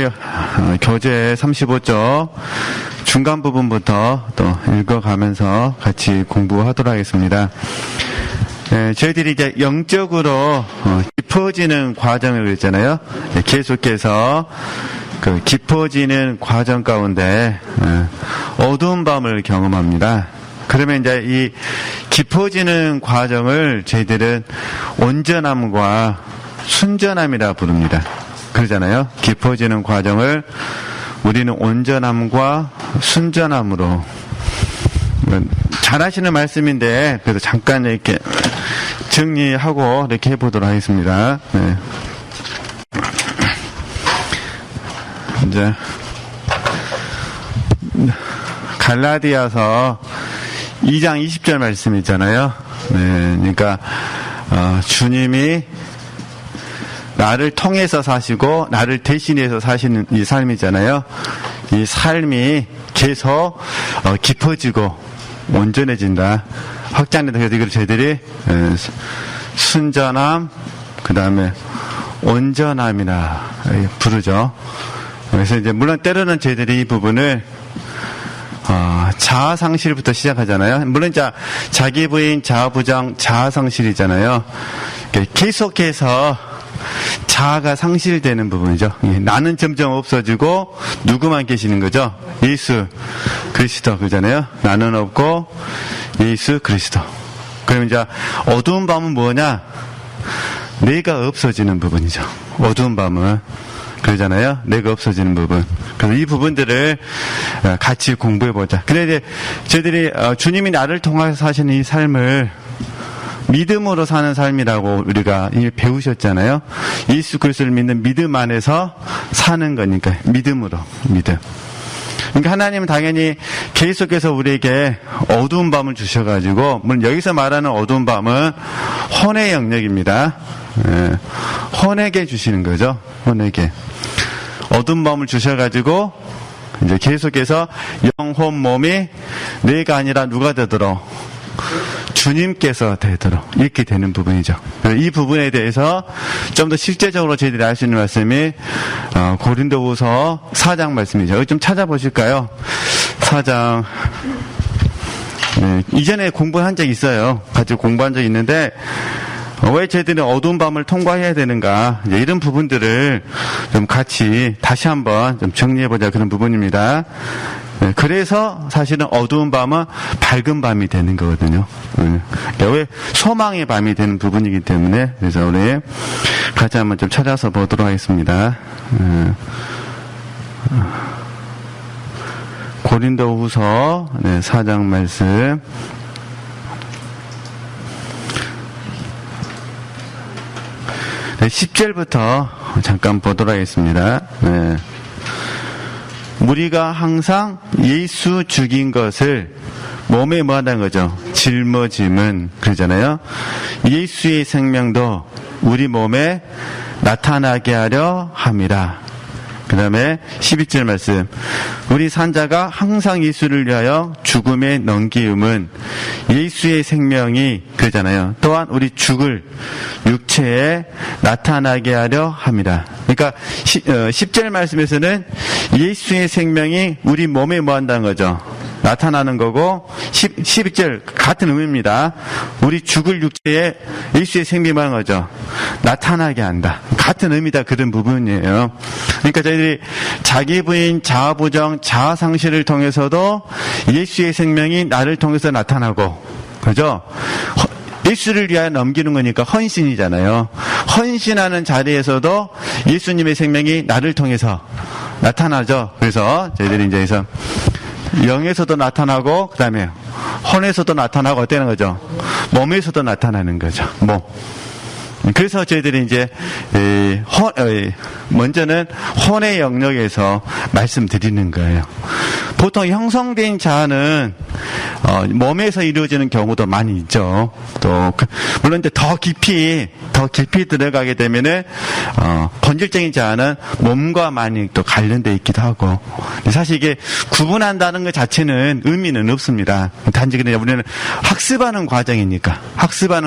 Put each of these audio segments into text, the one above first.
우리 교재 35쪽 중간 부분부터 또 읽어가면서 같이 공부하도록 하겠습니다. 저희들이 이제 영적으로 깊어지는 과정을 그랬잖아요. 계속해서 그 깊어지는 과정 가운데 어두운 밤을 경험합니다. 그러면 이제 이 깊어지는 과정을 저희들은 온전함과 순전함이라 부릅니다. 그러잖아요. 깊어지는 과정을 우리는 온전함과 순전함으로. 잘 하시는 말씀인데 그래도 잠깐 이렇게 정리하고 이렇게 해보도록 하겠습니다. 네. 이제 갈라디아서 2장 20절 말씀 있잖아요. 네, 그러니까 주님이 나를 통해서 사시고 나를 대신해서 사시는 이 삶이잖아요. 이 삶이 계속 깊어지고 온전해진다. 확장된다. 그래서 저희들이 순전함, 그 다음에 온전함이라 부르죠. 그래서 이제 물론 때로는 저희들이 이 부분을 자아상실부터 시작하잖아요. 물론 자기 부인, 자아부정, 자아상실이잖아요. 계속해서 자아가 상실되는 부분이죠. 나는 점점 없어지고 누구만 계시는 거죠? 예수 그리스도 그잖아요. 나는 없고 예수 그리스도. 그러면 이제 어두운 밤은 뭐냐? 내가 없어지는 부분이죠. 어두운 밤은 그러잖아요. 내가 없어지는 부분. 그래서 이 부분들을 같이 공부해보자. 근데 이제 저희들이 주님이 나를 통해서 사시는 이 삶을 믿음으로 사는 삶이라고 우리가 이미 배우셨잖아요. 예수 그리스도를 믿는 믿음 안에서 사는 거니까 믿음으로. 믿음. 그러니까 하나님은 당연히 계속해서 우리에게 어두운 밤을 주셔가지고, 물론 여기서 말하는 어두운 밤은 혼의 영역입니다. 혼에게 주시는 거죠. 혼에게. 어두운 밤을 주셔가지고 이제 계속해서 영혼 몸이 내가 아니라 누가 되도록 주님께서 되도록 이렇게 되는 부분이죠. 이 부분에 대해서 좀 더 실제적으로 저희들이 알 수 있는 말씀이 고린도후서 4장 말씀이죠. 여기 좀 찾아보실까요? 4장. 네, 이전에 공부한 적이 있어요. 같이 공부한 적이 있는데 왜 저희들이 어두운 밤을 통과해야 되는가, 이제 이런 부분들을 좀 같이 다시 한번 좀 정리해보자, 그런 부분입니다. 네, 그래서 사실은 어두운 밤은 밝은 밤이 되는 거거든요. 왜 소망의 밤이 되는 부분이기 때문에, 그래서 우리 같이 한번 좀 찾아서 보도록 하겠습니다. 고린도후서 4장 말씀. 네, 10절부터 잠깐 보도록 하겠습니다. 네. 우리가 항상 예수 죽인 것을 몸에 뭐한다는 거죠? 짊어짐은, 그러잖아요. 예수의 생명도 우리 몸에 나타나게 하려 함이라. 그 다음에 12절 말씀. 우리 산자가 항상 예수를 위하여 죽음에 넘기움은 예수의 생명이, 그러잖아요. 또한 우리 죽을 육체에 나타나게 하려 함이라. 그러니까 10절 말씀에서는 예수의 생명이 우리 몸에 뭐 한다는 거죠? 나타나는 거고, 12절 같은 의미입니다. 우리 죽을 육체에 예수의 생명이 뭐 하는 거죠? 나타나게 한다. 같은 의미다, 그런 부분이에요. 그러니까 저희들이 자기 부인, 자아부정, 자아상실을 통해서도 예수의 생명이 나를 통해서 나타나고, 그죠? 예수를 위하여 넘기는 거니까 헌신이잖아요. 헌신하는 자리에서도 예수님의 생명이 나를 통해서 나타나죠. 그래서 저희들이 이제 여기서 영에서도 나타나고, 그 다음에 혼에서도 나타나고, 어때는 거죠? 몸에서도 나타나는 거죠. 몸. 그래서 저희들이 이제 먼저는 혼의 영역에서 말씀드리는 거예요. 보통 형성된 자아는 몸에서 이루어지는 경우도 많이 있죠. 또 물론 이제 더 깊이 들어가게 되면은 본질적인 자아는 몸과 많이 또 관련돼 있기도 하고, 사실 이게 구분한다는 것 자체는 의미는 없습니다. 단지 그냥 우리는 학습하는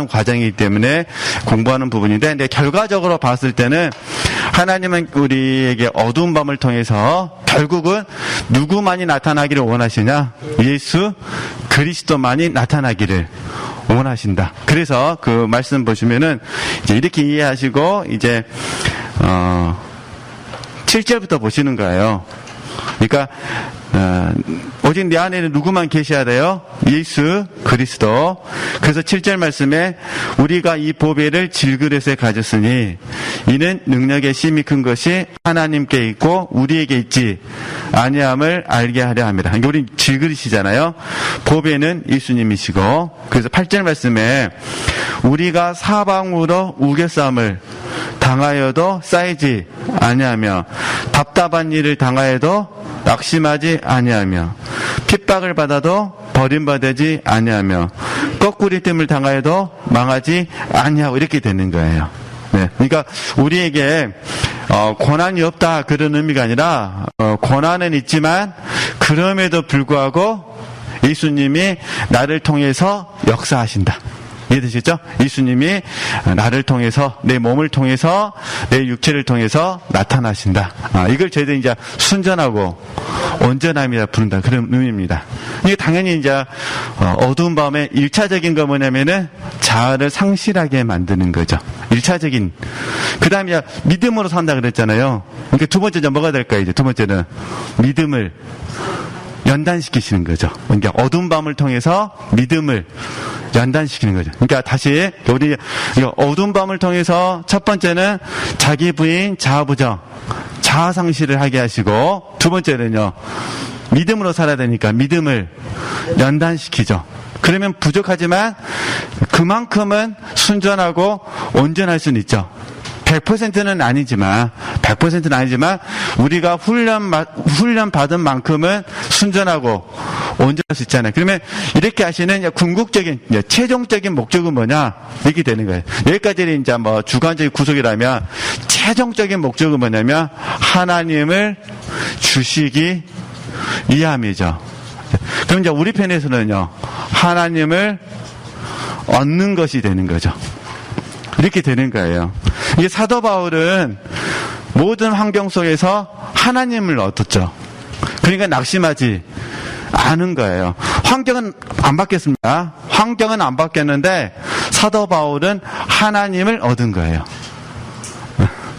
과정이기 때문에 공부하는 부분인데, 근데 결과적으로 봤을 때는 하나님은 우리에게 어두운 밤을 통해서 결국은 누구만이 나타나기를 원하시냐? 예수 그리스도만이 나타나기를 원하신다. 그래서 그 말씀 보시면은 이제 이렇게 이해하시고 이제 7절부터 보시는 거예요. 그러니까 오직 내 안에는 누구만 계셔야 돼요? 예수 그리스도. 그래서 7절 말씀에 우리가 이 보배를 질그릇에 가졌으니 이는 능력의 심이 큰 것이 하나님께 있고 우리에게 있지 아니함을 알게 하려 함이라. 그러니까 우리 질그릇이잖아요. 보배는 예수님이시고, 그래서 8절 말씀에 우리가 사방으로 우겨싸움을 당하여도 쌓이지 아니하며 답답한 일을 당하여도 낙심하지 아니하며 핍박을 받아도 버림받지 아니하며 거꾸리됨을 당하여도 망하지 아니하고, 이렇게 되는 거예요. 네. 그러니까 우리에게 고난이 없다 그런 의미가 아니라 고난은 있지만 그럼에도 불구하고 예수님이 나를 통해서 역사하신다. 이해되시죠? 예수님이 나를 통해서, 내 몸을 통해서, 내 육체를 통해서 나타나신다. 이걸 저희들이 이제 순전하고 온전함이라 부른다. 그런 의미입니다. 이게 당연히 이제 어두운 밤에 1차적인 거 뭐냐면은 자아를 상실하게 만드는 거죠. 1차적인. 그 다음에 믿음으로 산다 그랬잖아요. 그러니까 두 번째는 뭐가 될까요? 이제 두 번째는 믿음을 연단시키시는 거죠. 그러니까 어두운 밤을 통해서 믿음을 연단시키는 거죠. 그러니까 다시 우리 어두운 밤을 통해서 첫 번째는 자기 부인 자아부정, 자아상실을 하게 하시고, 두 번째는요 믿음으로 살아야 되니까 믿음을 연단시키죠. 그러면 부족하지만 그만큼은 순전하고 온전할 수는 있죠. 100%는 아니지만 우리가 훈련 받은 만큼은 순전하고 온전할 수 있잖아요. 그러면 이렇게 하시는 궁극적인 최종적인 목적은 뭐냐? 이렇게 되는 거예요. 여기까지는 이제 뭐 주관적인 구속이라면 최종적인 목적은 뭐냐면 하나님을 주시기 위함이죠. 그럼 이제 우리 편에서는요 하나님을 얻는 것이 되는 거죠. 이렇게 되는 거예요. 이게 사도 바울은 모든 환경 속에서 하나님을 얻었죠. 그러니까 낙심하지 않은 거예요. 환경은 안 바뀌었습니다. 환경은 안 바뀌었는데 사도 바울은 하나님을 얻은 거예요.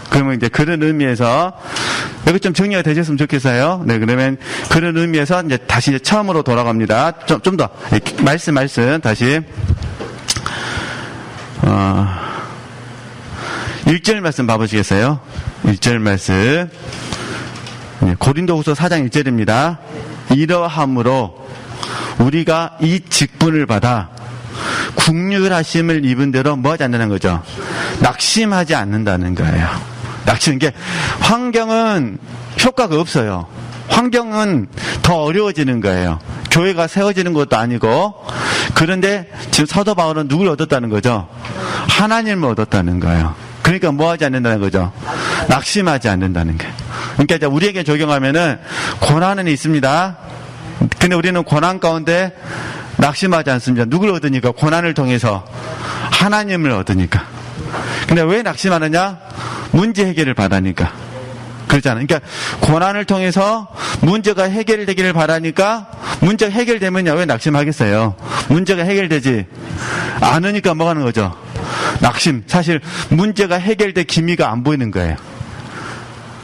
그러면 이제 그런 의미에서 여기 좀 정리가 되셨으면 좋겠어요. 네, 그러면 그런 의미에서 이제 다시 이제 처음으로 돌아갑니다. 좀 더 말씀 다시 1절 말씀 봐보시겠어요? 1절 말씀. 고린도후서 4장 1절입니다. 이러함으로 우리가 이 직분을 받아 국률하심을 입은 대로 뭐 하지 않는다는 거죠? 낙심하지 않는다는 거예요. 낙심, 게 환경은 효과가 없어요. 환경은 더 어려워지는 거예요. 교회가 세워지는 것도 아니고. 그런데 지금 사도 바울은 누굴 얻었다는 거죠? 하나님을 얻었다는 거예요. 그러니까 뭐 하지 않는다는 거죠? 낙심하지 않는다는 거예요. 그러니까 이제 우리에게 적용하면은 고난은 있습니다. 근데 우리는 고난 가운데 낙심하지 않습니다. 누굴 얻으니까? 고난을 통해서 하나님을 얻으니까. 근데 왜 낙심하느냐? 문제 해결을 바라니까. 그렇잖아요. 그러니까 고난을 통해서 문제가 해결되기를 바라니까, 문제가 해결되면요 왜 낙심하겠어요? 문제가 해결되지 않으니까 뭐 하는 거죠? 낙심. 사실 문제가 해결될 기미가 안 보이는 거예요.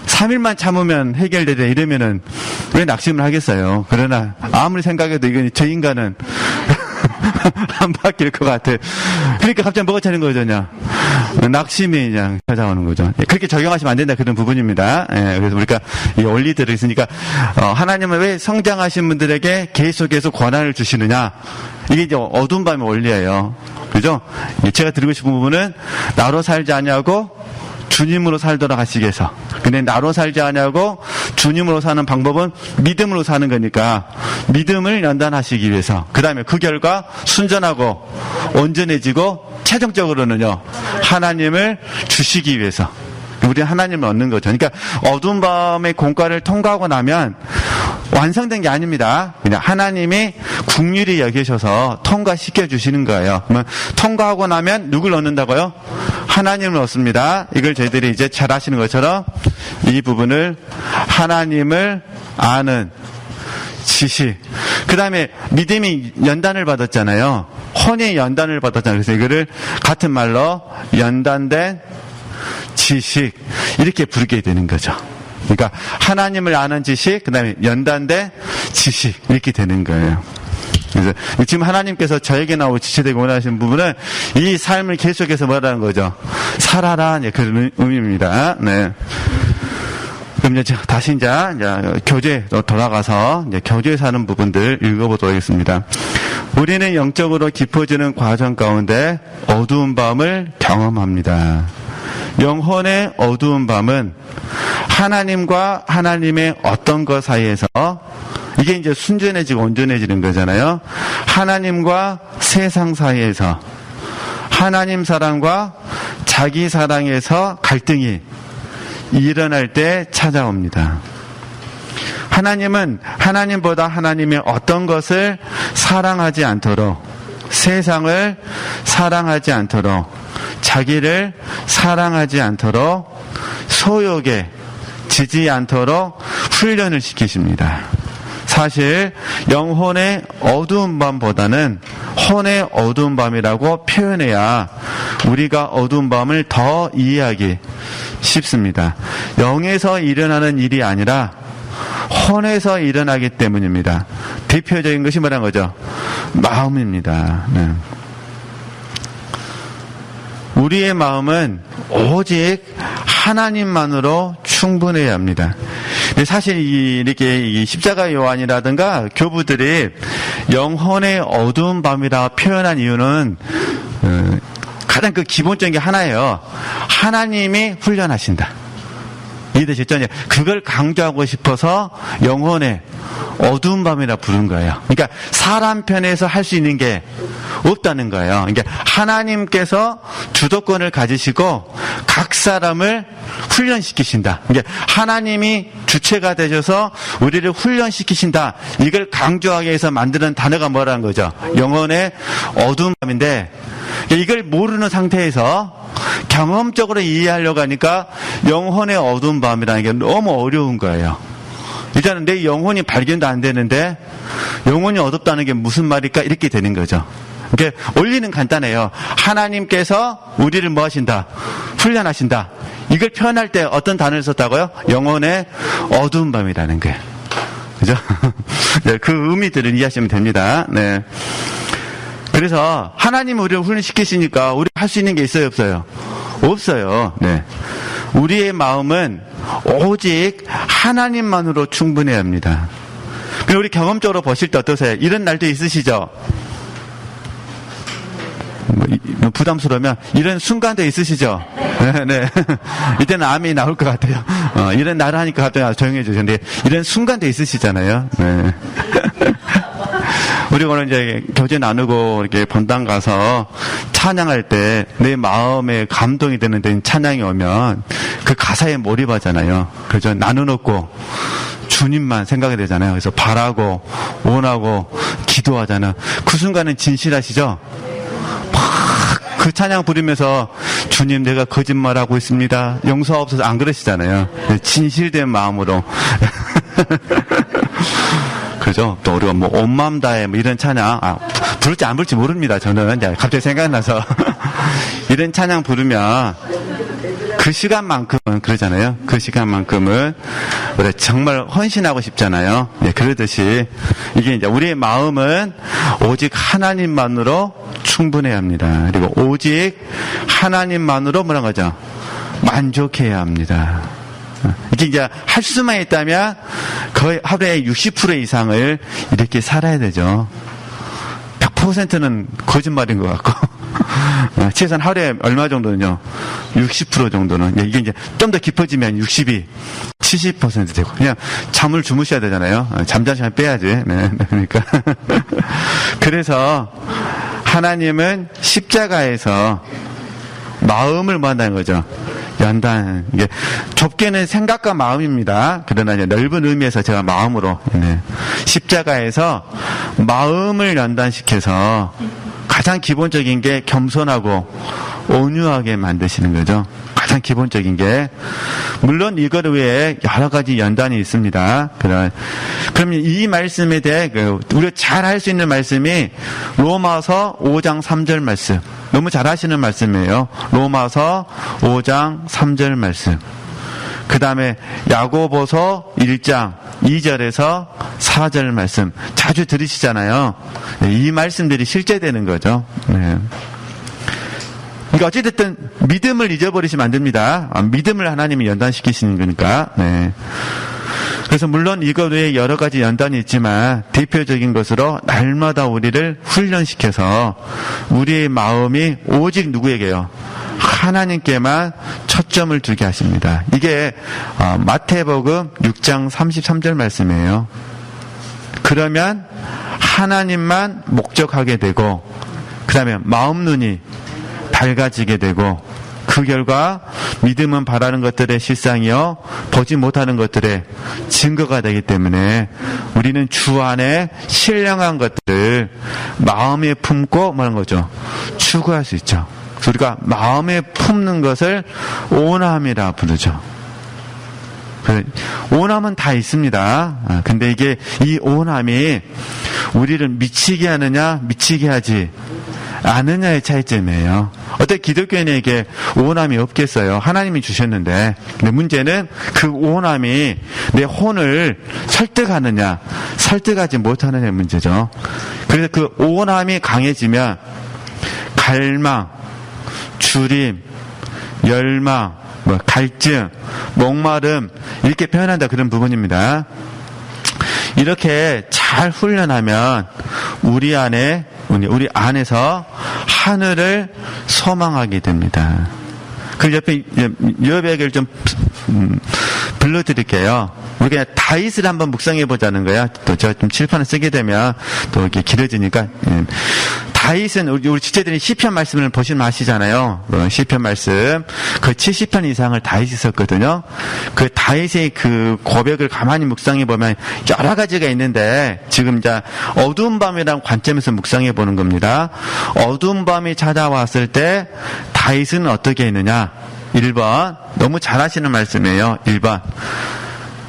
3일만 참으면 해결되래 이러면은 왜 낙심을 하겠어요? 그러나 아무리 생각해도 이건 저 인간은 안 바뀔 것 같아. 그러니까 갑자기 뭐가 차는 거죠? 낙심이 그냥 찾아오는 거죠. 그렇게 적용하시면 안 된다, 그런 부분입니다. 그래서 우리가 이 원리들이 있으니까 하나님은 왜 성장하신 분들에게 계속해서 권한을 주시느냐? 이게 이제 어두운 밤의 원리예요. 그죠? 제가 드리고 싶은 부분은 나로 살지 아니하고 주님으로 살도록 하시기 위해서. 근데 나로 살지 않냐고 주님으로 사는 방법은 믿음으로 사는 거니까 믿음을 연단하시기 위해서. 그 다음에 그 결과 순전하고 온전해지고 최종적으로는요, 하나님을 주시기 위해서. 우리 하나님을 얻는 거죠. 그러니까 어두운 밤의 공과를 통과하고 나면 완성된 게 아닙니다. 그냥 하나님이 긍휼히 여기셔서 통과시켜 주시는 거예요. 그러면 통과하고 나면 누굴 얻는다고요? 하나님을 얻습니다. 이걸 저희들이 이제 잘 아시는 것처럼 이 부분을 하나님을 아는 지식. 그 다음에 믿음이 연단을 받았잖아요. 혼의 연단을 받았잖아요. 그래서 이거를 같은 말로 연단된 지식, 이렇게 부르게 되는 거죠. 그러니까 하나님을 아는 지식, 그 다음에 연단된 지식, 이렇게 되는 거예요. 그래서 지금 하나님께서 저에게 나오고 지체되고 원하시는 부분은 이 삶을 계속해서 뭐라는 거죠? 살아라, 그런 의미입니다. 네. 그럼 이제 다시 이제 교재 돌아가서 이제 교재에 사는 부분들 읽어보도록 하겠습니다. 우리는 영적으로 깊어지는 과정 가운데 어두운 밤을 경험합니다. 영혼의 어두운 밤은 하나님과 하나님의 어떤 것 사이에서, 이게 이제 순전해지고 온전해지는 거잖아요. 하나님과 세상 사이에서, 하나님 사랑과 자기 사랑에서 갈등이 일어날 때 찾아옵니다. 하나님은 하나님보다 하나님의 어떤 것을 사랑하지 않도록, 세상을 사랑하지 않도록, 자기를 사랑하지 않도록, 소욕에 지지 않도록 훈련을 시키십니다. 사실 영혼의 어두운 밤보다는 혼의 어두운 밤이라고 표현해야 우리가 어두운 밤을 더 이해하기 쉽습니다. 영에서 일어나는 일이 아니라 혼에서 일어나기 때문입니다. 대표적인 것이 뭐란 거죠? 마음입니다. 네. 우리의 마음은 오직 하나님만으로 충분해야 합니다. 사실 이렇게 십자가 요한이라든가 교부들이 영혼의 어두운 밤이라 표현한 이유는 가장 그 기본적인 게 하나예요. 하나님이 훈련하신다. 이해되셨죠? 그걸 강조하고 싶어서 영혼의 어두운 밤이라 부른 거예요. 그러니까 사람 편에서 할 수 있는 게 없다는 거예요. 그러니까 하나님께서 주도권을 가지시고 각 사람을 훈련시키신다. 그러니까 하나님이 주체가 되셔서 우리를 훈련시키신다. 이걸 강조하기 위해서 만드는 단어가 뭐라는 거죠? 영혼의 어두운 밤인데, 이걸 모르는 상태에서 경험적으로 이해하려고 하니까 영혼의 어두운 밤이라는 게 너무 어려운 거예요. 일단은 내 영혼이 발견도 안 되는데 영혼이 어둡다는 게 무슨 말일까? 이렇게 되는 거죠. 그러니까 원리는 간단해요. 하나님께서 우리를 뭐 하신다? 훈련하신다. 이걸 표현할 때 어떤 단어를 썼다고요? 영혼의 어두운 밤이라는 거예요. 그죠? 네, 그 의미들을 이해하시면 됩니다. 네. 그래서 하나님이 우리를 훈련시키시니까 우리 할 수 있는 게 있어요, 없어요? 없어요. 네. 우리의 마음은 오직 하나님만으로 충분해야 합니다. 그리고 우리 경험적으로 보실 때 어떠세요? 이런 날도 있으시죠? 부담스러우면 이런 순간도 있으시죠? 네, 네. 이때는 암이 나올 것 같아요. 이런 날 하니까 갑자기 조용해지셨는데 이런 순간도 있으시잖아요. 네. 우리 오늘 이제 교제 나누고 이렇게 본당 가서 찬양할 때 내 마음에 감동이 되는 데 찬양이 오면 그 가사에 몰입하잖아요. 그죠? 나눈 없고 주님만 생각이 되잖아요. 그래서 바라고 원하고 기도하잖아요. 그 순간은 진실하시죠? 막 그 찬양 부르면서 주님 내가 거짓말하고 있습니다. 용서하옵소서 안 그러시잖아요. 진실된 마음으로. 그죠? 또 우리가 뭐 온 마음 다해 뭐 이런 찬양 부를지 안 부를지 모릅니다. 저는 갑자기 생각나서 이런 찬양 부르면 그 시간만큼은 그러잖아요. 그 시간만큼은 우리 정말 헌신하고 싶잖아요. 네, 그러듯이 이게 이제 우리의 마음은 오직 하나님만으로 충분해야 합니다. 그리고 오직 하나님만으로 뭐란 거죠? 만족해야 합니다. 이게 이제 할 수만 있다면 거의 하루에 60% 이상을 이렇게 살아야 되죠. 100%는 거짓말인 것 같고 최소한 하루에 얼마 정도는요? 60% 정도는. 이게 이제 좀 더 깊어지면 60이 70% 되고. 그냥 잠을 주무셔야 되잖아요. 잠자는 시간 빼야지. 네. 그러니까. 그래서 하나님은 십자가에서 마음을 뭐 한다는 거죠? 연단. 이게 좁게는 생각과 마음입니다. 그러나 이제 넓은 의미에서 제가 마음으로, 네. 십자가에서 마음을 연단시켜서 가장 기본적인 게 겸손하고 온유하게 만드시는 거죠. 가장 기본적인 게. 물론 이것 외에 여러 가지 연단이 있습니다. 그러면 이 말씀에 대해 우리가 잘 할 수 있는 말씀이 로마서 5장 3절 말씀. 너무 잘 하시는 말씀이에요. 로마서 5장 3절 말씀. 그 다음에 야고보서 1장 2절에서 4절 말씀. 자주 들으시잖아요. 이 말씀들이 실제되는 거죠. 네. 그러니까 어찌됐든 믿음을 잊어버리시면 안 됩니다. 믿음을 하나님이 연단시키시는 거니까. 네. 그래서 물론 이것 외에 여러 가지 연단이 있지만 대표적인 것으로 날마다 우리를 훈련시켜서 우리의 마음이 오직 누구에게요? 하나님께만 초점을 두게 하십니다. 이게 마태복음 6장 33절 말씀이에요. 그러면 하나님만 목적하게 되고 그 다음에 마음 눈이 밝아지게 되고 그 결과 믿음은 바라는 것들의 실상이요 보지 못하는 것들의 증거가 되기 때문에 우리는 주 안에 신령한 것들을 마음에 품고 뭐하는 거죠? 추구할 수 있죠. 그래서 우리가 마음에 품는 것을 온함이라 부르죠. 온함은 다 있습니다. 근데 이게 이 온함이 우리를 미치게 하느냐 미치게 하지 않느냐의 차이점이에요. 어때 기독교인에게 온함이 없겠어요? 하나님이 주셨는데. 근데 문제는 그 온함이 내 혼을 설득하느냐 설득하지 못하느냐의 문제죠. 그래서 그 온함이 강해지면 갈망, 주림, 열망, 갈증, 목마름 이렇게 표현한다 그런 부분입니다. 이렇게 잘 훈련하면 우리 안에서 하늘을 소망하게 됩니다. 그 옆에 여백을 좀 불러드릴게요. 우리가 다윗을 한번 묵상해 보자는 거야. 또 제가 좀 칠판을 쓰게 되면 또 이렇게 길어지니까. 다윗은 우리 지체들이 시편 말씀을 보시면 아시잖아요. 시편 말씀 그 70편 이상을 다윗이 썼거든요. 그 다윗의 그 고백을 가만히 묵상해 보면 여러 가지가 있는데 지금 이제 어두운 밤이라는 관점에서 묵상해 보는 겁니다. 어두운 밤이 찾아왔을 때 다윗은 어떻게 했느냐? 1번 너무 잘하시는 말씀이에요. 1번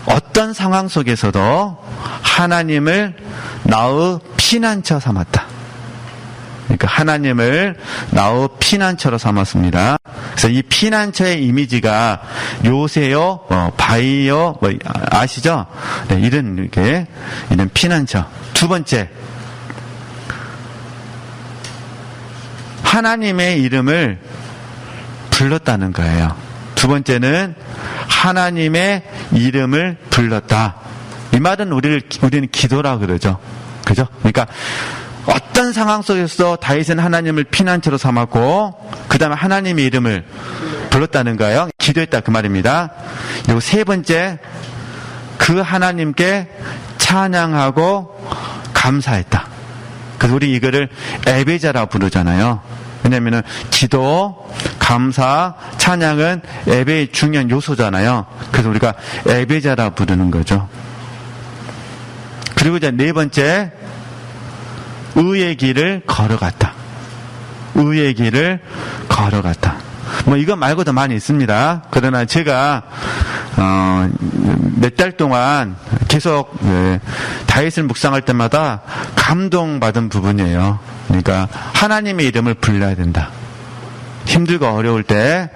어떤 상황 속에서도 하나님을 나의 피난처 삼았다. 그러니까 하나님을 나의 피난처로 삼았습니다. 그래서 이 피난처의 이미지가 요새요, 바위요, 아시죠? 네, 이런 피난처. 두 번째, 하나님의 이름을 불렀다는 거예요. 두 번째는 하나님의 이름을 불렀다. 이 말은 우리는 기도라 그러죠. 그죠? 그러니까 어떤 상황 속에서 다윗은 하나님을 피난처로 삼았고 그 다음에 하나님의 이름을 불렀다는 거예요. 기도했다 그 말입니다. 그리고 세 번째 그 하나님께 찬양하고 감사했다. 그래서 우리 이거를 예배자라고 부르잖아요. 왜냐하면 기도, 감사, 찬양은 예배의 중요한 요소잖아요. 그래서 우리가 예배자라고 부르는 거죠. 그리고 이제 네 번째 의의 길을 걸어갔다. 의의 길을 걸어갔다. 이거 말고도 많이 있습니다. 그러나 제가 몇 달 동안 계속 다윗을 묵상할 때마다 감동받은 부분이에요. 그러니까 하나님의 이름을 불러야 된다. 힘들고 어려울 때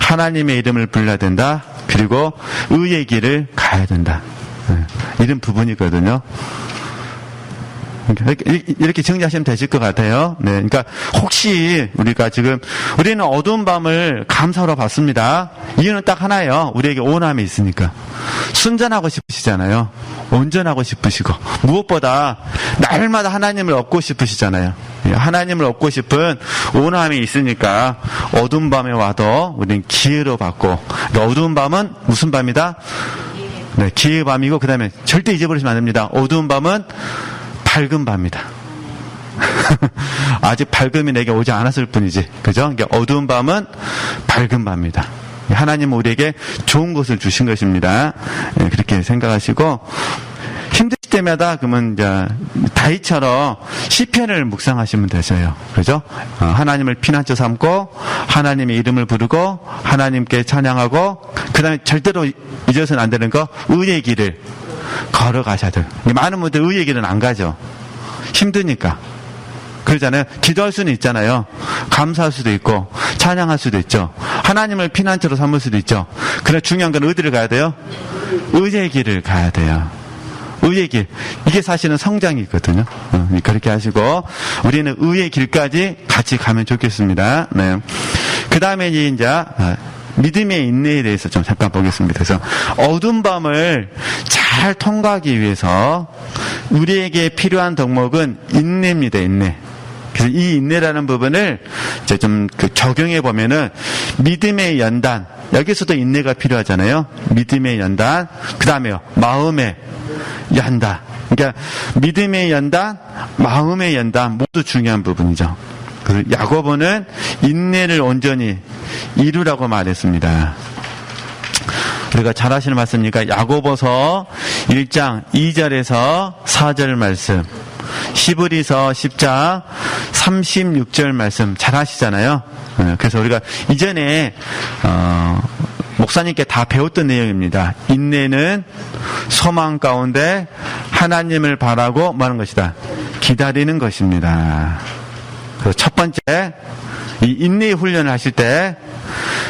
하나님의 이름을 불러야 된다. 그리고 의의 길을 가야 된다. 이런 부분이거든요. 이렇게 정리하시면 되실 것 같아요. 네. 그러니까 혹시 우리가 지금 우리는 어두운 밤을 감사로 봤습니다. 이유는 딱 하나예요. 우리에게 온함이 있으니까. 순전하고 싶으시잖아요. 온전하고 싶으시고 무엇보다 날마다 하나님을 얻고 싶으시잖아요. 하나님을 얻고 싶은 온함이 있으니까 어두운 밤에 와도 우리는 기회로 받고 어두운 밤은 무슨 밤이다? 네, 기회의 밤이고 그 다음에 절대 잊어버리시면 안 됩니다. 어두운 밤은 밝은 밤이다. 아직 밝음이 내게 오지 않았을 뿐이지. 그죠? 그러니까 어두운 밤은 밝은 밤이다. 하나님은 우리에게 좋은 것을 주신 것입니다. 네, 그렇게 생각하시고 힘드실 때마다 그러면 이제 다윗처럼 시편을 묵상하시면 되셔요. 그죠? 하나님을 피난처 삼고 하나님의 이름을 부르고 하나님께 찬양하고 그 다음에 절대로 잊어서는 안 되는 거 의의 길을 걸어가셔야 돼요. 많은 분들 의의 길은 안 가죠. 힘드니까. 그러잖아요. 기도할 수는 있잖아요. 감사할 수도 있고 찬양할 수도 있죠. 하나님을 피난처로 삼을 수도 있죠. 그러나 중요한 건 어디를 가야 돼요? 의의 길을 가야 돼요. 의의 길. 이게 사실은 성장이거든요. 그렇게 하시고 우리는 의의 길까지 같이 가면 좋겠습니다. 네. 그 다음에 이제 믿음의 인내에 대해서 좀 잠깐 보겠습니다. 그래서 어두운 밤을 잘 통과하기 위해서 우리에게 필요한 덕목은 인내입니다. 인내. 그래서 이 인내라는 부분을 이제 좀 적용해 보면은 믿음의 연단, 여기서도 인내가 필요하잖아요. 믿음의 연단, 그 다음에요 마음의 연단. 그러니까 믿음의 연단, 마음의 연단 모두 중요한 부분이죠. 그래서 야고보는 인내를 온전히 이루라고 말했습니다. 우리가 잘 아시는 말씀이니까 야고보서 1장 2절에서 4절 말씀, 히브리서 10장 36절 말씀 잘 아시잖아요. 그래서 우리가 이전에 목사님께 다 배웠던 내용입니다. 인내는 소망 가운데 하나님을 바라고 뭐 하는 것이다? 기다리는 것입니다. 그래서 첫 번째, 이 인내의 훈련을 하실 때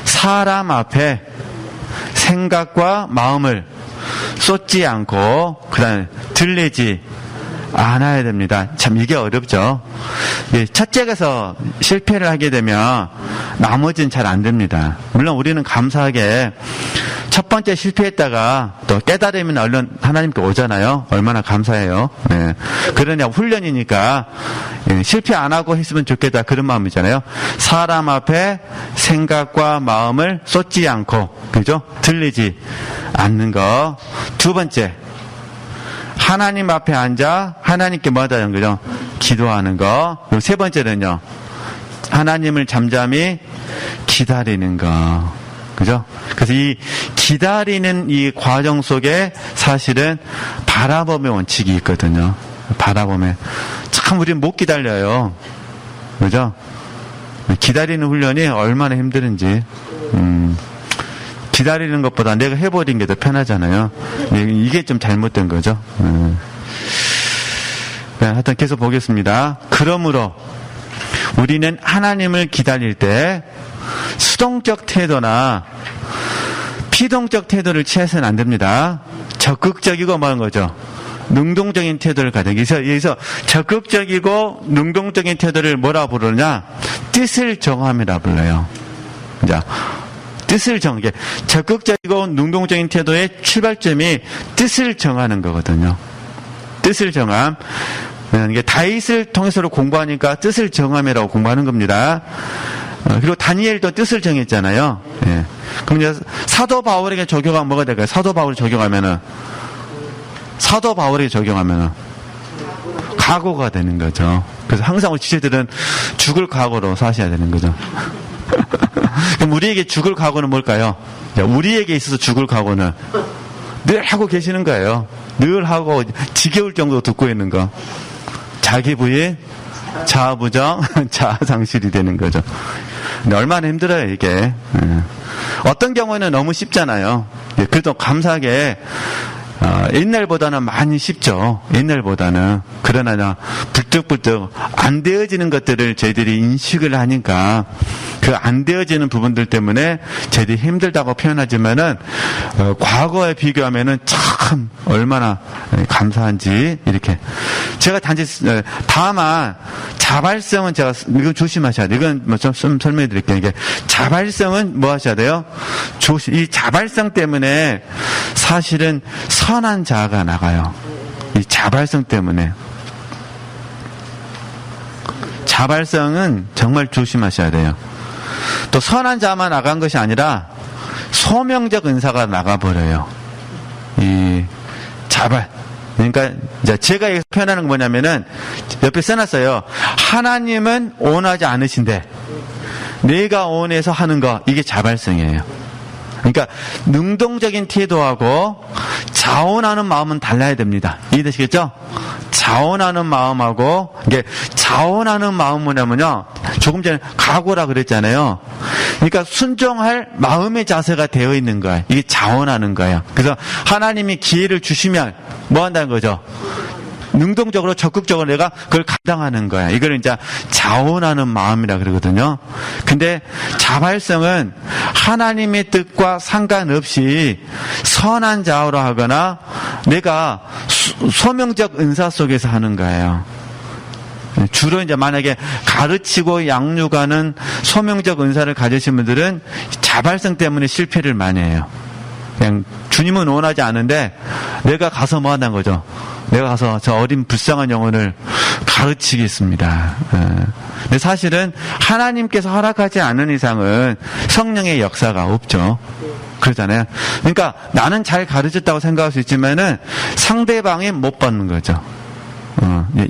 사람 앞에 생각과 마음을 쏟지 않고 그 다음에 들리지 않아야 됩니다. 참 이게 어렵죠. 첫째에서 실패를 하게 되면 나머지는 잘 안 됩니다. 물론 우리는 감사하게 첫 번째 실패했다가 또 깨달으면 얼른 하나님께 오잖아요. 얼마나 감사해요. 네. 그러냐 훈련이니까 실패 안 하고 했으면 좋겠다 그런 마음이잖아요. 사람 앞에 생각과 마음을 쏟지 않고 그죠? 들리지 않는 거. 두 번째, 하나님 앞에 앉아 하나님께 뭐 하다는 거죠? 기도하는 거. 그리고 세 번째는요, 하나님을 잠잠히 기다리는 거. 그죠? 그래서 이 기다리는 이 과정 속에 사실은 바라봄의 원칙이 있거든요. 바라봄에. 참 우리는 못 기다려요. 그죠? 기다리는 훈련이 얼마나 힘드는지. 기다리는 것보다 내가 해버린 게 더 편하잖아요. 이게 좀 잘못된 거죠. 네, 하여튼 계속 보겠습니다. 그러므로 우리는 하나님을 기다릴 때 수동적 태도나 피동적 태도를 취해서는 안 됩니다. 적극적이고 뭐 하는 거죠? 능동적인 태도를 가져야 돼요. 여기서 적극적이고 능동적인 태도를 뭐라 부르냐? 뜻을 정함이라 불러요. 자, 뜻을 정하게. 적극적이고 능동적인 태도의 출발점이 뜻을 정하는 거거든요. 뜻을 정함. 이게 다윗을 통해서로 공부하니까 뜻을 정함이라고 공부하는 겁니다. 그리고 다니엘도 뜻을 정했잖아요. 예. 그럼 이제 사도 바울에게 적용하면 뭐가 될까요? 사도 바울을 적용하면은 각오가 되는 거죠. 그래서 항상 우리 지체들은 죽을 각오로 사셔야 되는 거죠. 그럼 우리에게 죽을 각오는 뭘까요? 우리에게 있어서 죽을 각오는 늘 하고 계시는 거예요. 늘 하고 지겨울 정도로 듣고 있는 거. 자기 부인, 자아부정, 자아상실이 되는 거죠. 근데 얼마나 힘들어요, 이게. 어떤 경우에는 너무 쉽잖아요. 그래도 감사하게 옛날보다는 많이 쉽죠. 옛날보다는. 그러나 불뚝불뚝 안 되어지는 것들을 저희들이 인식을 하니까 그 안 되어지는 부분들 때문에 저희들이 힘들다고 표현하지만은 과거에 비교하면은 참 얼마나 감사한지 이렇게 제가 단지 다만 자발성은 제가 이건 조심하셔야 돼요. 이건 뭐 좀 설명해 드릴게요. 이게 자발성은 뭐 하셔야 돼요? 이 자발성 때문에 사실은 선한 자아가 나가요. 이 자발성 때문에. 자발성은 정말 조심하셔야 돼요. 또 선한 자만 나간 것이 아니라 소명적 은사가 나가버려요. 이 자발. 그러니까 이제 제가 여기서 표현하는 건 뭐냐면은 옆에 써놨어요. 하나님은 원하지 않으신데 내가 원해서 하는 거, 이게 자발성이에요. 그러니까 능동적인 태도하고 자원하는 마음은 달라야 됩니다. 이해되시겠죠? 자원하는 마음하고, 이게 자원하는 마음은 뭐냐면요, 조금 전에 각오라 그랬잖아요. 그러니까 순종할 마음의 자세가 되어 있는 거예요. 이게 자원하는 거예요. 그래서 하나님이 기회를 주시면 뭐 한다는 거죠? 능동적으로 적극적으로 내가 그걸 감당하는 거야. 이걸 이제 자원하는 마음이라 그러거든요. 근데 자발성은 하나님의 뜻과 상관없이 선한 자아로 하거나 내가 소명적 은사 속에서 하는 거예요. 주로 이제 만약에 가르치고 양육하는 소명적 은사를 가지신 분들은 자발성 때문에 실패를 많이 해요. 그냥 주님은 원하지 않은데 내가 가서 뭐 한다는 거죠? 내가 가서 저 어린 불쌍한 영혼을 가르치겠습니다. 근데 사실은 하나님께서 허락하지 않은 이상은 성령의 역사가 없죠. 그러잖아요. 그러니까 나는 잘 가르쳤다고 생각할 수 있지만은 상대방이 못 받는 거죠.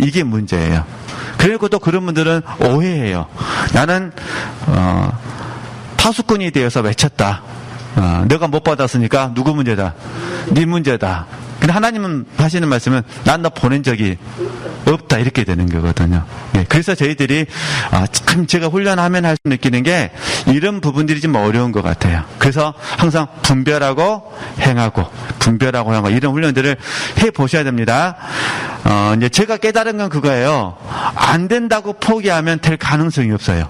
이게 문제예요. 그리고 또 그런 분들은 오해해요. 나는 파수꾼이 되어서 외쳤다. 내가 못 받았으니까 누구 문제다? 네 문제다. 근데 하나님은 하시는 말씀은 난 너 보낸 적이 없다, 이렇게 되는 거거든요. 예, 그래서 저희들이 참 제가 훈련하면 할수 느끼는 게 이런 부분들이 좀 어려운 것 같아요. 그래서 항상 분별하고 행하고 이런 훈련들을 해 보셔야 됩니다. 이제 제가 깨달은 건 그거예요. 안 된다고 포기하면 될 가능성이 없어요.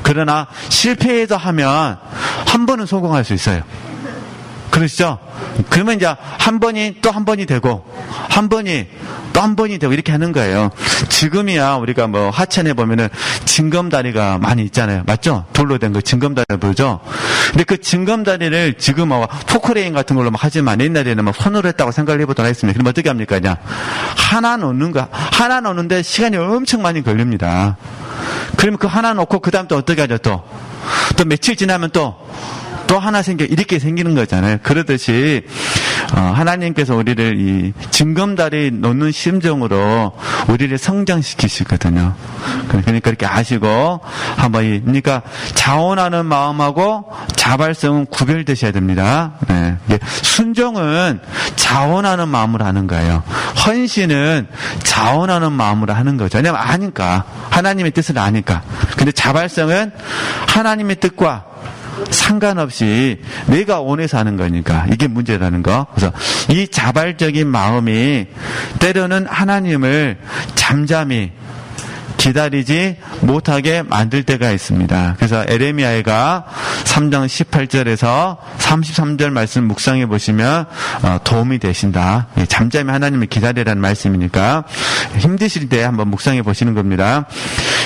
그러나 실패해서 하면 한 번은 성공할 수 있어요. 그러시죠? 그러면 이제 한 번이 또 한 번이 되고, 한 번이 또 한 번이 되고, 이렇게 하는 거예요. 지금이야 우리가 뭐 하천에 보면은 징검다리가 많이 있잖아요. 맞죠? 돌로 된 거 징검다리 보죠? 근데 그 징검다리를 지금 뭐 포크레인 같은 걸로 막 하지만 옛날에는 막 손으로 했다고 생각을 해보도록 하겠습니다. 그럼 어떻게 합니까? 그냥 하나 놓는데 시간이 엄청 많이 걸립니다. 그러면 그 하나 놓고 그 다음 또 어떻게 하죠? 또 며칠 지나면 또 하나 이렇게 생기는 거잖아요. 그러듯이, 하나님께서 우리를 이 징검다리 놓는 심정으로 우리를 성장시키시거든요. 그러니까 이렇게 아시고, 그러니까 자원하는 마음하고 자발성은 구별되셔야 됩니다. 네. 순종은 자원하는 마음으로 하는 거예요. 헌신은 자원하는 마음으로 하는 거죠. 왜냐면 아니까. 하나님의 뜻을 아니까. 근데 자발성은 하나님의 뜻과 상관없이 내가 원해서 하는 거니까 이게 문제라는 거. 그래서 이 자발적인 마음이 때로는 하나님을 잠잠히 기다리지 못하게 만들 때가 있습니다. 그래서 에레미야가 3장 18절에서 33절 말씀 묵상해 보시면 도움이 되신다. 잠잠히 하나님을 기다리라는 말씀이니까 힘드실 때 한번 묵상해 보시는 겁니다.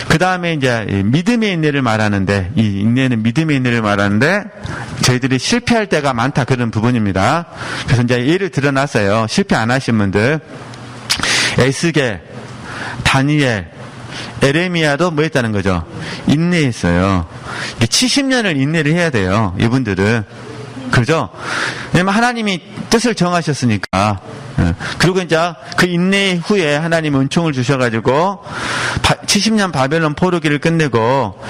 그 다음에 이제 믿음의 인내를 말하는데, 이 인내는 믿음의 인내를 말하는데 저희들이 실패할 때가 많다, 그런 부분입니다. 그래서 이제 예를 들어놨어요. 실패 안 하신 분들. 에스겔, 다니엘, 에레미야도 뭐 했다는 거죠? 인내했어요. 70년을 인내를 해야 돼요, 이분들은. 그죠? 왜냐면 하나님이 뜻을 정하셨으니까. 그리고 이제 그 인내 후에 하나님 은총을 주셔가지고 70년 바벨론 포로기를 끝내고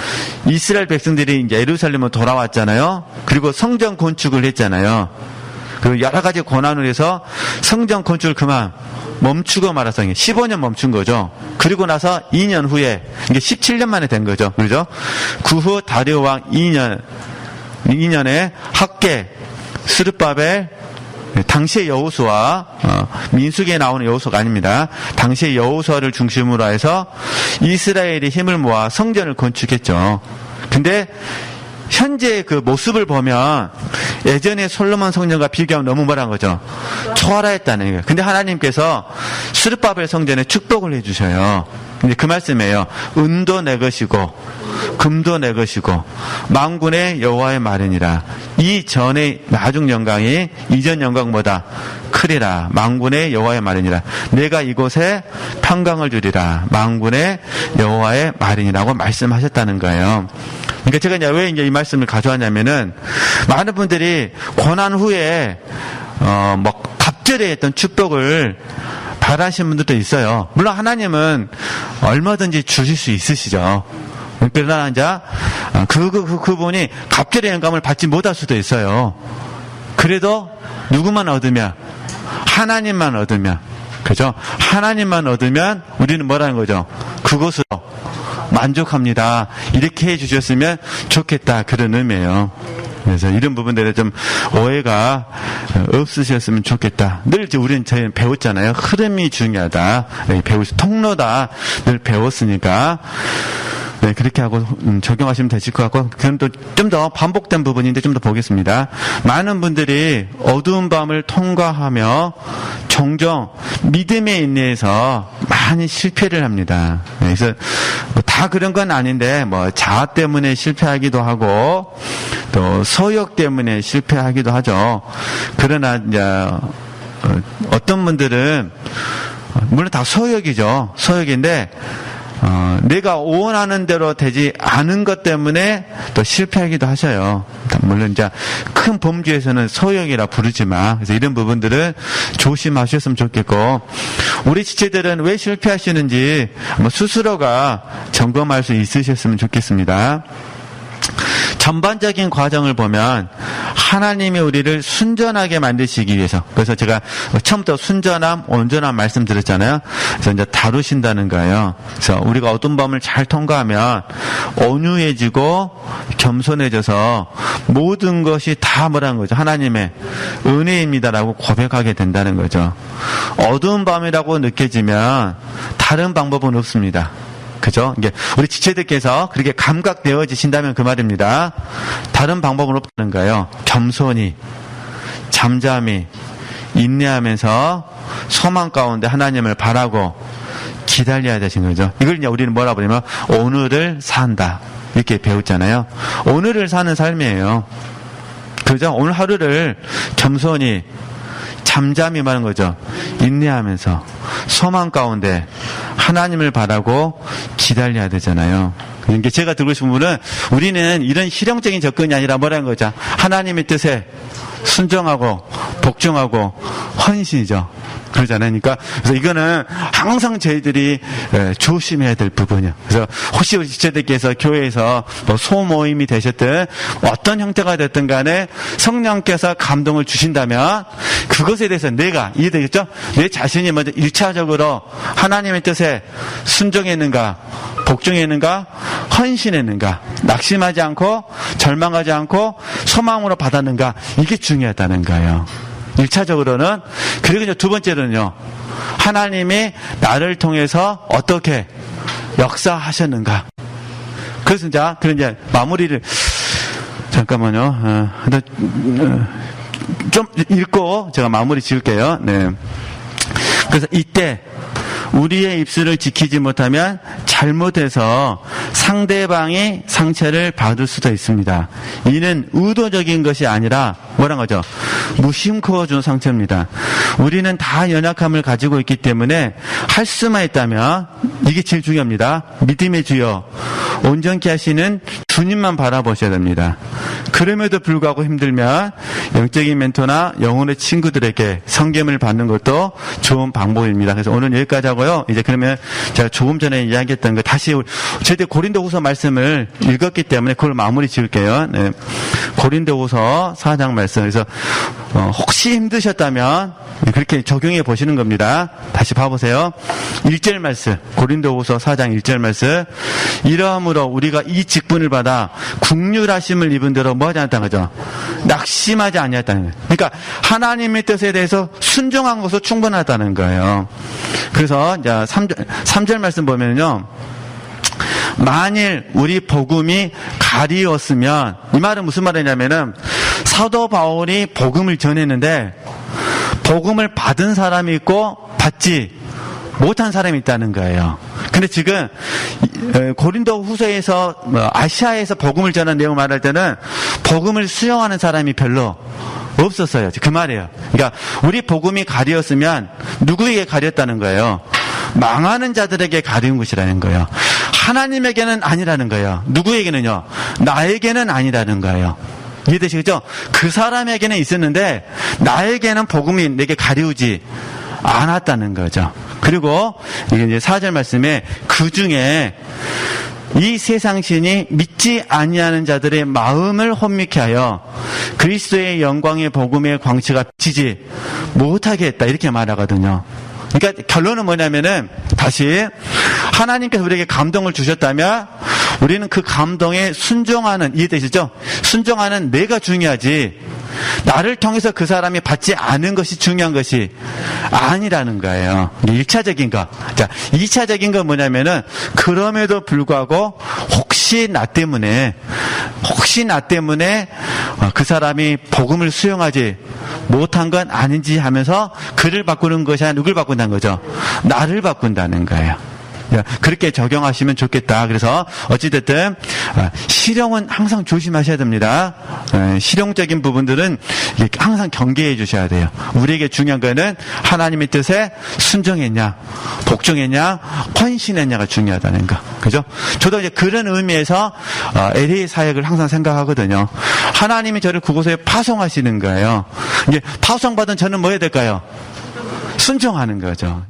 이스라엘 백성들이 이제 예루살렘으로 돌아왔잖아요. 그리고 성전 건축을 했잖아요. 그리고 여러 가지 고난을 해서 성전 건축을 그만 멈추고 말아서 15년 멈춘 거죠. 그리고 나서 2년 후에 이게 17년 만에 된 거죠. 그죠? 그 후 다리오 왕 2년에 학계, 스룹바벨, 당시의 여호수아, 민수기에 나오는 여호수아가 아닙니다. 당시의 여호수아를 중심으로 해서 이스라엘이 힘을 모아 성전을 건축했죠. 근데 현재 그 모습을 보면 예전에 솔로몬 성전과 비교하면 너무 뭐란 거죠? 초월했다는 거예요. 근데 하나님께서 스룹바벨 성전에 축복을 해주셔요. 근데 그 말씀이에요. 은도 내 것이고 금도 내 것이고 만군의 여호와의 말이니라. 이 전의 나중 영광이 이전 영광보다 크리라. 만군의 여호와의 말이니라. 내가 이곳에 평강을 주리라. 만군의 여호와의 말이니라고 말씀하셨다는 거예요. 그러니까 제가 이제 왜 이제 이 말씀을 가져왔냐면은 많은 분들이 고난 후에 갑절에 했던 축복을 바라시는 분들도 있어요. 물론 하나님은 얼마든지 주실 수 있으시죠. 그러나 이제 그분이 갑절의 영감을 받지 못할 수도 있어요. 그래도 누구만 얻으면 하나님만 얻으면 그죠? 하나님만 얻으면 우리는 뭐라는 거죠? 그것으로 만족합니다. 이렇게 해주셨으면 좋겠다. 그런 의미예요. 그래서 이런 부분들에 좀 오해가 없으셨으면 좋겠다. 늘 이제 우리는 저희는 배웠잖아요. 흐름이 중요하다. 통로다. 늘 배웠으니까. 네, 그렇게 하고 적용하시면 되실 것 같고, 그럼 또 좀 더 반복된 부분인데 좀 더 보겠습니다. 많은 분들이 어두운 밤을 통과하며 종종 믿음의 인내에서 많이 실패를 합니다. 네, 그래서 다 그런 건 아닌데 자아 때문에 실패하기도 하고 또 소욕 때문에 실패하기도 하죠. 그러나 이제 어떤 분들은 물론 다 소욕이죠. 소욕인데 내가 원하는 대로 되지 않은 것 때문에 또 실패하기도 하셔요. 물론 이제 큰 범주에서는 소욕이라 부르지만, 그래서 이런 부분들은 조심하셨으면 좋겠고, 우리 지체들은 왜 실패하시는지 스스로가 점검할 수 있으셨으면 좋겠습니다. 전반적인 과정을 보면 하나님이 우리를 순전하게 만드시기 위해서, 그래서 제가 처음부터 순전함, 온전함 말씀드렸잖아요. 그래서 이제 다루신다는 거예요. 그래서 우리가 어두운 밤을 잘 통과하면 온유해지고 겸손해져서 모든 것이 다 뭐라는 거죠? 하나님의 은혜입니다라고 고백하게 된다는 거죠. 어두운 밤이라고 느껴지면 다른 방법은 없습니다. 그죠? 이게 우리 지체들께서 그렇게 감각되어지신다면 그 말입니다. 다른 방법은 없다는 거예요. 겸손히, 잠잠히, 인내하면서 소망 가운데 하나님을 바라고 기다려야 되신 거죠. 이걸 이제 우리는 뭐라 그러냐면 오늘을 산다. 이렇게 배웠잖아요. 오늘을 사는 삶이에요. 그죠? 오늘 하루를 겸손히, 잠잠히 말하는 거죠. 인내하면서 소망 가운데 하나님을 바라고 기다려야 되잖아요. 그러니까 제가 듣고 싶은 분은 우리는 이런 실용적인 접근이 아니라 뭐라는 거죠? 하나님의 뜻에 순종하고 복종하고 헌신이죠. 그러잖아요. 그러니까 그래서 이거는 항상 저희들이 조심해야 될 부분이에요. 그래서 혹시 우리 지체들께서 교회에서 소모임이 되셨든 어떤 형태가 됐든 간에 성령께서 감동을 주신다면 그것에 대해서 내가 이해되겠죠? 내 자신이 먼저 1차적으로 하나님의 뜻에 순종했는가, 복종했는가, 헌신했는가, 낙심하지 않고 절망하지 않고 소망으로 받았는가, 이게 중요하다는 거예요. 1차적으로는. 그리고 이제 두 번째로는요, 하나님이 나를 통해서 어떻게 역사하셨는가. 그래서 이제 마무리를 잠깐만요. 좀 읽고 제가 마무리 지을게요. 네. 그래서 이때 우리의 입술을 지키지 못하면 잘못해서 상대방이 상처를 받을 수도 있습니다. 이는 의도적인 것이 아니라 뭐란 거죠? 무심코 준 상처입니다. 우리는 다 연약함을 가지고 있기 때문에 할 수만 있다면 이게 제일 중요합니다. 믿음의 주여 온전케 하시는 주님만 바라보셔야 됩니다. 그럼에도 불구하고 힘들면 영적인 멘토나 영혼의 친구들에게 성경을 받는 것도 좋은 방법입니다. 그래서 오늘 여기까지 하고요. 이제 그러면 제가 조금 전에 이야기했던 거 다시 저희들 고린도후서 말씀을 읽었기 때문에 그걸 마무리 지을게요. 네. 고린도후서 4장 말씀. 그래서 혹시 힘드셨다면 그렇게 적용해 보시는 겁니다. 다시 봐보세요. 1절 말씀. 고린도후서 4장 1절 말씀. 이러므로 우리가 이 직분을 받아 국률하심을 입은 대로 뭐하지 않았다는 거죠? 낙심하지 아니했다는 거예요. 그러니까 하나님의 뜻에 대해서 순종한 것으로 충분하다는 거예요. 그래서 이제 3절 말씀 보면요. 만일 우리 복음이 가리웠으면, 이 말은 무슨 말이냐면은 사도 바울이 복음을 전했는데 복음을 받은 사람이 있고 받지 못한 사람이 있다는 거예요. 근데 지금 고린도 후서에서 아시아에서 복음을 전한 내용을 말할 때는 복음을 수용하는 사람이 별로 없었어요. 그 말이에요. 그러니까 우리 복음이 가리었으면 누구에게 가렸다는 거예요? 망하는 자들에게 가리운 것이라는 거예요. 하나님에게는 아니라는 거예요. 누구에게는요? 나에게는 아니라는 거예요. 이해되시겠죠? 그 사람에게는 있었는데 나에게는 복음이 내게 가리우지 않았다는 거죠. 그리고 이게 이제 4절 말씀에 그 중에 이 세상 신이 믿지 아니하는 자들의 마음을 혼미케 하여 그리스도의 영광의 복음의 광채가 비치지 못하게 했다, 이렇게 말하거든요. 그러니까 결론은 뭐냐면은 다시 하나님께서 우리에게 감동을 주셨다면 우리는 그 감동에 순종하는, 이해되시죠? 순종하는 내가 중요하지 나를 통해서 그 사람이 받지 않은 것이 중요한 것이 아니라는 거예요. 1차적인 거. 자, 2차적인 건 뭐냐면은 그럼에도 불구하고 혹시 나 때문에 그 사람이 복음을 수용하지 못한 건 아닌지 하면서 그를 바꾸는 것이 아니라 누굴 바꾼다는 거죠? 나를 바꾼다는 거예요. 그렇게 적용하시면 좋겠다. 그래서 어찌됐든 실용은 항상 조심하셔야 됩니다. 실용적인 부분들은 항상 경계해 주셔야 돼요. 우리에게 중요한 거는 하나님의 뜻에 순종했냐, 복종했냐, 헌신했냐가 중요하다는 거. 그죠? 저도 이제 그런 의미에서 LA 사역을 항상 생각하거든요. 하나님이 저를 그곳에 파송하시는 거예요. 이제 파송받은 저는 뭐 해야 될까요? 순종하는 거죠.